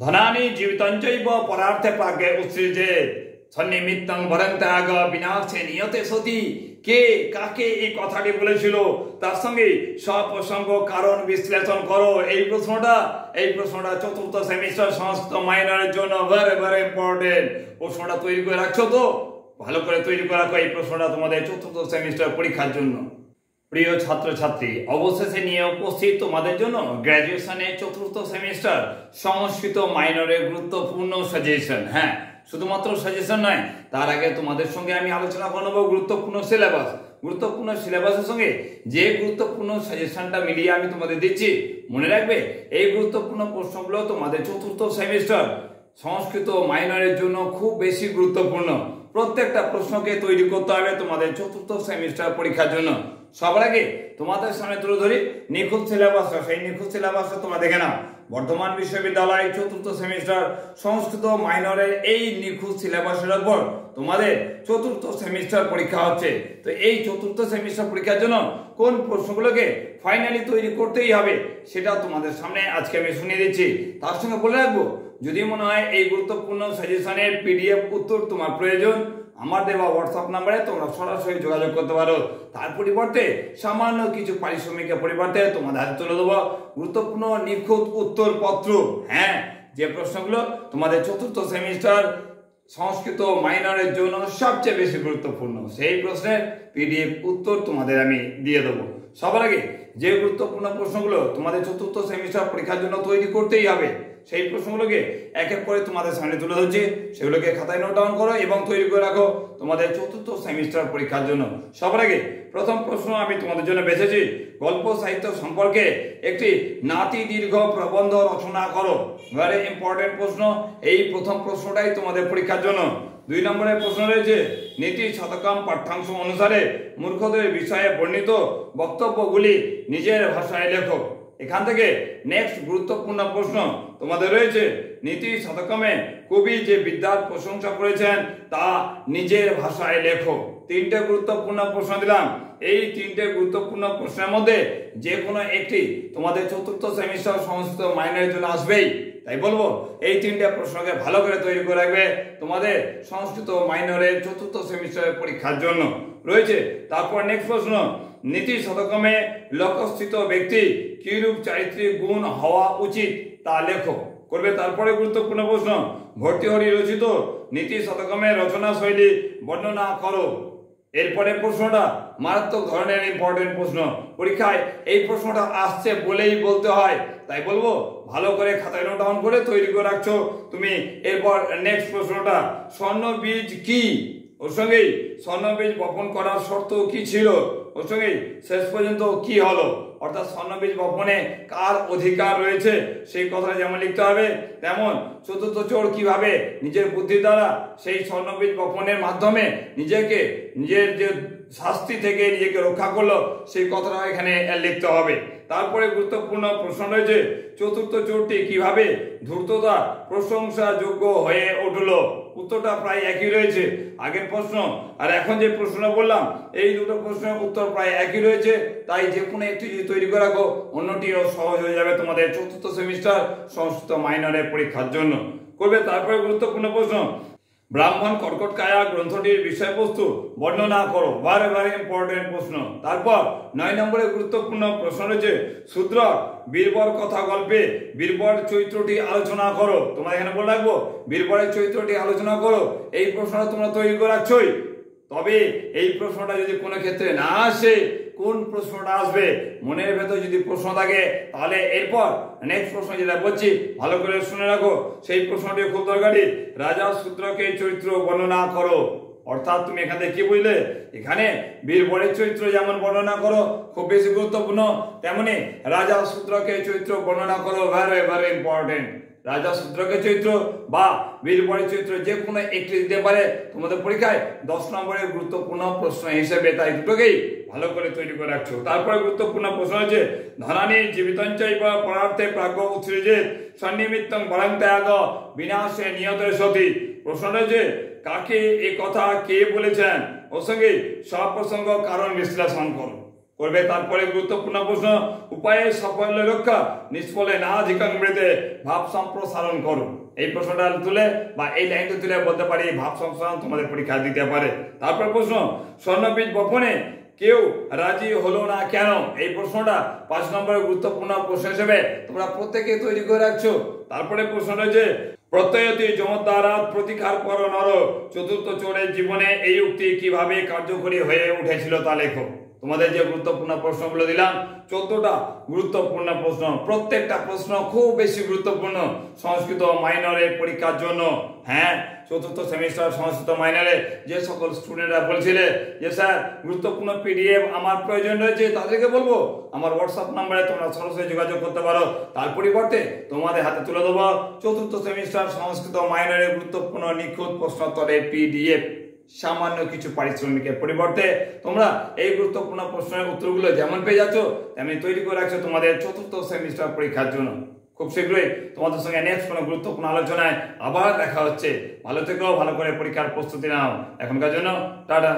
ধনানি জীবিতঞ্চৈব পরার্থে প্রাজ্ঞে উৎসৃজেৎ সন্নিমিত্তং বরং ত্যাগ বিনাশে নিয়তে সতি। কে কাকে এই কথাটি বলেছিল, তার সঙ্গে সপ্রসঙ্গ কারণ বিশ্লেষণ করো। এই প্রশ্নটা চতুর্থ সেমিস্টার সংস্কৃত মাইনরের জন্য ভেরি ভেরি ইম্পর্টেন্ট। প্রশ্নটা তৈরি করে রাখছো তো? ভালো করে তৈরি করে রাখো এই প্রশ্নটা তোমাদের চতুর্থ সেমিস্টার পরীক্ষার জন্য। প্রিয় ছাত্রছাত্রী, অবশেষে নিয়ে উপস্থিত তোমাদের জন্য গ্র্যাজুয়েশনের চতুর্থ সেমিস্টার সংস্কৃত মাইনরের গুরুত্বপূর্ণ সাজেশন। হ্যাঁ, শুধুমাত্র সাজেশন নয়, তার আগে তোমাদের সঙ্গে আমি আলোচনা করে নেবো গুরুত্বপূর্ণ সিলেবাসের সঙ্গে যে গুরুত্বপূর্ণ সাজেশনটা মিলিয়ে আমি তোমাদের দিচ্ছি। মনে রাখবে, এই গুরুত্বপূর্ণ প্রশ্নগুলো তোমাদের চতুর্থ সেমিস্টার সংস্কৃত মাইনরের জন্য খুব বেশি গুরুত্বপূর্ণ। প্রত্যেকটা প্রশ্নকে তৈরি করতে হবে তোমাদের চতুর্থ সেমিস্টার পরীক্ষার জন্য। সবার আগে তোমাদের সামনে তুলে ধরি নিখুঁত সিলেবাসটা। সেই নিখুঁত সিলেবাসটা তোমরা দেখে নাও। বর্ধমান বিশ্ববিদ্যালয় চতুর্থ সেমিস্টার সংস্কৃত মাইনরের এই নিখুঁত সিলেবাসের উপর তোমাদের চতুর্থ সেমিস্টার পরীক্ষা হচ্ছে। তো এই চতুর্থ সেমিস্টার পরীক্ষার জন্য কোন প্রশ্নগুলোকে ফাইনালি তৈরি করতেই হবে সেটা তোমাদের সামনে আজকে আমি শুনিয়ে দিচ্ছি। তার সঙ্গে বলে রাখবো, যদি মনে হয় এই গুরুত্বপূর্ণ সাজেশনের পিডিএফ উত্তর তোমার প্রয়োজন, আমার দেওয়া হোয়াটসঅ্যাপ নাম্বারে তোমরা সরাসরি যোগাযোগ করতে পারো। তার পরিবর্তে সামান্য কিছু পারিশ্রমিকের পরিবর্তে তোমাদের হাতে তুলে দেবো গুরুত্বপূর্ণ নিখুঁত উত্তর পত্র। হ্যাঁ, যে প্রশ্নগুলো তোমাদের চতুর্থ সেমিস্টার সংস্কৃত মাইনরের জন্য সবচেয়ে বেশি গুরুত্বপূর্ণ, সেই প্রশ্নের পিডিএফ উত্তর তোমাদের আমি দিয়ে দেবো। সবার আগে যে গুরুত্বপূর্ণ প্রশ্নগুলো তোমাদের চতুর্থ সেমিস্টার পরীক্ষার জন্য তৈরি করতেই হবে, সেই প্রশ্নগুলোকে এক এক করে তোমাদের সামনে তুলে ধরছি। সেগুলোকে খাতায় নোট ডাউন করো এবং তৈরি করে রাখো তোমাদের চতুর্থ সেমিস্টার পরীক্ষার জন্য। সবার আগে প্রথম প্রশ্ন আমি তোমাদের জন্য বেছেছি, গল্প সাহিত্য সম্পর্কে একটি নাতি দীর্ঘ প্রবন্ধ রচনা করো। ভেরি ইম্পর্টেন্ট প্রশ্ন। এই প্রথম প্রশ্নটাই তোমাদের পরীক্ষার জন্য। 2 নম্বরের প্রশ্ন রয়েছে, নীতি শতকম পাঠ্যাংশ অনুসারে মূর্খদের বিষয়ে বর্ণিত বক্তব্যগুলি নিজের ভাষায় লেখো। এখান থেকে নেক্সট গুরুত্বপূর্ণ প্রশ্ন তোমাদের রয়েছে, নীতি শতকমে কবি যে বিদ্যার প্রশংসা করেছেন তা নিজের ভাষায় লেখো। 3টে গুরুত্বপূর্ণ প্রশ্ন দিলাম। এই 3টে গুরুত্বপূর্ণ প্রশ্নের মধ্যে যে কোনো একটি তোমাদের চতুর্থ সেমিস্টার সংস্কৃত মাইনরের জন্য আসবেই। তাই বলবো, এই 3টে প্রশ্নকে ভালো করে তৈরি করে রাখবে তোমাদের সংস্কৃত মাইনরের চতুর্থ সেমিস্টারের পরীক্ষার জন্য রয়েছে। তারপর নেক্সট প্রশ্ন, নীতি শতকমে লক্ষ্যস্থিত ব্যক্তি কিরূপ চারিত্রিক গুণ হওয়া উচিত তা লেখো করবে। তারপরে গুরুত্বপূর্ণ প্রশ্ন, ভর্তৃহরি রচিত নীতি শতকমের রচনা শৈলী বর্ণনা করো। এরপরে প্রশ্নটা মারাত্মক ধরনের ইম্পর্টেন্ট প্রশ্ন, পরীক্ষায় এই প্রশ্নটা আসছে বলেই বলতে হয়। তাই বলবো, ভালো করে খাতায় নোট ডাউন করে তৈরি করে রাখছো তুমি। এরপর নেক্সট প্রশ্নটা, স্বর্ণবীজ কি? ওর সঙ্গেই স্বর্ণবীজ বপন করার শর্ত কি ছিল? ওর সঙ্গেই শেষ পর্যন্ত কি হলো? অর্থাৎ স্বর্ণবীজ বপনে কার অধিকার রয়েছে সেই কথা যেমন লিখতে হবে, তেমন চতুর্থ চোর কিভাবে নিজের বুদ্ধির দ্বারা সেই স্বর্ণবীজ বপনের মাধ্যমে নিজের যে শাস্তি থেকে নিজেকে রক্ষা করলো সেই কথাটা এখানে লিখতে হবে। তারপরে গুরুত্বপূর্ণ প্রশ্ন রয়েছে, চতুর্থ চোরটি কিভাবে ধূর্ততা প্রশংসা যোগ্য হয়ে উঠলো? উত্তরটা প্রায় একই রয়েছে আগের প্রশ্ন আর এখন যে প্রশ্ন বললাম, এই দুটো প্রশ্নের উত্তর প্রায় একই রয়েছে। তাই যে কোনো একটি যদি তৈরি করে রাখো, অন্যটিও সহজ হয়ে যাবে তোমাদের চতুর্থ সেমিস্টার সংস্কৃত মাইনরের পরীক্ষার জন্য করবে। তারপরে গুরুত্বপূর্ণ প্রশ্ন, ব্রাহ্মণ কর্কটকায়া গ্রন্থটির বিষয়বস্তু বর্ণনা করো। ভেরি ভেরি ইম্পর্টেন্ট প্রশ্ন। তারপর 9 নম্বরের গুরুত্বপূর্ণ প্রশ্ন রয়েছে, শূদ্র বীরবর কথা গল্পে বীরবর চরিত্রটি আলোচনা করো। তোমরা এখানে বলে রাখবো বীরবরের চরিত্রটি আলোচনা করো। এই প্রশ্নটা তোমরা তৈরি করে রাখছোই। তবে এই প্রশ্নটা যদি কোনো ক্ষেত্রে না আসে, কোন প্রশ্নটা আসবে মনের ভেতর যদি প্রশ্ন থাকে, তাহলে এরপর নেক্সট প্রশ্ন যেটা বলছি ভালো করে শুনে রাখো। সেই প্রশ্নটি খুব দরকারি, রাজা শূদ্রকে চরিত্র বর্ণনা করো। অর্থাৎ তুমি এখান থেকে কি বুঝলে, এখানে বীরবরের চরিত্র যেমন বর্ণনা করো খুব বেশি গুরুত্বপূর্ণ, তেমনি রাজা শূদ্রকে চরিত্র বর্ণনা করো। Very very important. রাজা শূদ্রকে চরিত্র বা বীরবরের চরিত্র যে কোনো একটি দিতে পারে তোমাদের পরীক্ষায় 10 নম্বরের গুরুত্বপূর্ণ প্রশ্ন হিসেবে। তাই দুটোকেই ভালো করে তৈরি করে রাখছো। তারপরে গুরুত্বপূর্ণ প্রশ্ন হচ্ছে, ধনানি জীবিতঞ্চৈব পরার্থে প্রাজ্ঞ উৎসৃজেৎ সন্নিমিত্তং বরং ত্যাগ বিনাশে নিয়তে সতি। প্রশ্ন রয়েছে, কাকে এ কথা কে বলেছেন? ওর সঙ্গে সপ্রসঙ্গ কারণ বিশ্লেষণ করো। করবে। তারপরে গুরুত্বপূর্ণ প্রশ্ন, উপায়ে সাফল্য রক্ষা নিষ্ফলে না ধিকাংমৃতে ভাব সম্প্রসারণ করো। এই প্রশ্নটা তুলে বা এই লাইনটা তুলে বলতে পারি ভাব সম্প্রসারণ তোমাদের পরীক্ষা দিতে পারে। তারপর প্রশ্ন, স্বর্ণবীজ বপনে কেউ রাজি হলো না কেন? এই প্রশ্নটা 5 নম্বরের গুরুত্বপূর্ণ প্রশ্ন হিসেবে তোমরা প্রত্যেকে তৈরি করে রাখছো। তারপরে প্রশ্ন রয়েছে, প্রত্যয়তি যমদ্বারাৎ প্রতিকার পর নর, চতুর্থ চোরের জীবনে এই উক্তি কিভাবে কার্যকরী হয়ে উঠেছিল তা লেখো। তোমাদের যে গুরুত্বপূর্ণ প্রশ্নগুলো দিলাম 14টা গুরুত্বপূর্ণ প্রশ্ন, প্রত্যেকটা প্রশ্ন খুব বেশি গুরুত্বপূর্ণ সংস্কৃত মাইনরের পরীক্ষার জন্য। হ্যাঁ, চতুর্থ সেমিস্টার সংস্কৃত মাইনরে যে সকল স্টুডেন্টরা বলছিলে যে স্যার গুরুত্বপূর্ণ পিডিএফ আমার প্রয়োজন রয়েছে, তাদেরকে বলবো আমার হোয়াটসঅ্যাপ নাম্বারে তোমরা সরাসরি যোগাযোগ করতে পারো। তার পরিবর্তে তোমাদের হাতে তুলে দেবো চতুর্থ সেমিস্টার সংস্কৃত মাইনরের গুরুত্বপূর্ণ নিখুঁত প্রশ্নোত্তরের পিডিএফ। সামান্য কিছু পারিশ্রমিকের পরিবর্তে তোমরা এই গুরুত্বপূর্ণ প্রশ্নের উত্তরগুলো যেমন পেয়ে যাচ্ছ তেমনি তৈরি করে রাখছো তোমাদের চতুর্থ সেমিস্টার পরীক্ষার জন্য। খুব শীঘ্রই তোমাদের সঙ্গে নেক্সট কোনো গুরুত্বপূর্ণ আলোচনায় আবার দেখা হচ্ছে। ভালো থেকো, ভালো করে পরীক্ষার প্রস্তুতি নাও। এখনকার জন্য টাটা।